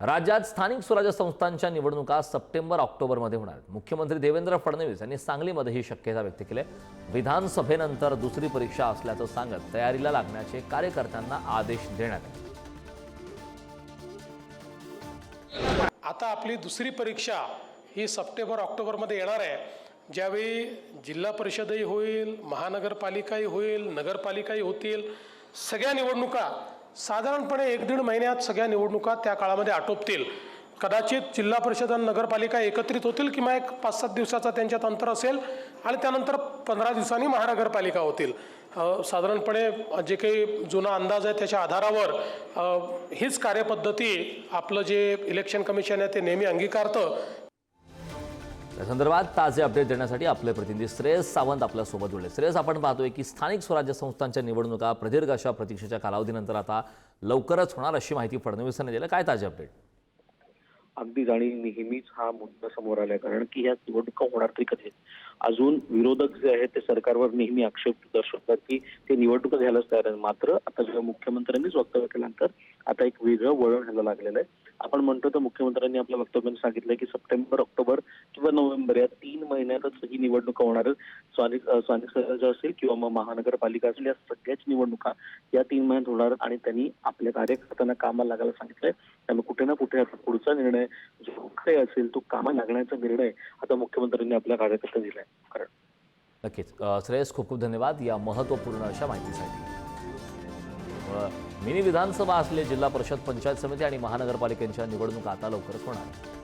राज्यात स्थानिक स्वराज्य संस्थांच्या निवडणुका सप्टेंबर-ऑक्टोबरमध्ये होणार आहेत। मुख्यमंत्री देवेंद्र फडणवीस यांनी सांगलीमध्ये ही शक्यता व्यक्त केली आहे। विधानसभेनंतर दुसरी परीक्षा असल्याचं सांगत तयारीला लागण्याचे कार्यकर्त्यांना आदेश देण्यात आले। आता आपली दुसरी परीक्षा ही सप्टेंबर-ऑक्टोबरमध्ये येणार आहे, ज्यावेळी जिल्हा परिषदही होईल, महानगरपालिकाही होईल, नगरपालिकाही होतील। सगळ्या निवडणुका साधारणपणे 1-1.5 महिन्यात सगळ्या निवडणुका त्या काळामध्ये आटोपतील। कदाचित जिल्हा परिषद आणि नगरपालिका एकत्रित होतील किंवा एक 5-7 दिवसाचा त्यांच्यात अंतर असेल आणि त्यानंतर 15 दिवसांनी महानगरपालिका होतील। साधारणपणे जे काही जुना अंदाज आहे त्याच्या आधारावर हीच कार्यपद्धती आपलं जे इलेक्शन कमिशन आहे ते नेहमी अंगीकारतं। या संदर्भात ताजे अपडेट देण्यासाठी आपले प्रतिनिधी श्रेयस सावंत आपल्या सोबत जोडले। श्रेयस, आपण पाहतोय की स्थानिक स्वराज्य संस्थांच्या निवडणुका प्रदीर्घ अशा प्रतीक्षेच्या कालावधीनंतर आता लवकरच होणार अशी माहिती फडणवीसांनी दिली। काय ताजे अपडेट? अगदी आणि नेहमीच हा मुद्दा समोर आलाय, कारण की ह्या निवडणुका होणार तरी कधी। अजून विरोधक जे आहेत ते सरकारवर नेहमी आक्षेप दर्शवतात की ते निवडणुका घ्यायलाच तयार आहे। मात्र आता जेव्हा मुख्यमंत्र्यांनीच वक्तव्य केल्यानंतर आता एक वेगळं वळण ह्याला लागलेलं आहे। आपण म्हणतो तर मुख्यमंत्र्यांनी आपल्या वक्तव्यात सांगितलंय की सप्टेंबर-ऑक्टोबर किंवा नोव्हेंबर या 3 महिन्यातच ही निवडणुका होणार आहेत। स्थानिक स्वराज्य असेल किंवा मग महानगरपालिका असेल, या सगळ्याच निवडणुका या 3 महिन्यात होणार आणि त्यांनी आपल्या कार्यकर्त्यांना कामाला लागायला सांगितलंय। त्यामुळे कुठे ना कुठे आता पुढचा निर्णय जो काही असेल तो कामाला लागण्याचा निर्णय आता मुख्यमंत्र्यांनी आपल्या कार्यकर्त्यांना दिलाय। कारण नक्कीच श्रेयस, खूप खूप धन्यवाद या महत्त्वपूर्ण अशा माहितीसाठी। मिनी विधानसभा असले जिल्हा परिषद, पंचायत समिती आणि महानगरपालिकेच्या निवडणुका आता लवकरच होणार आहेत।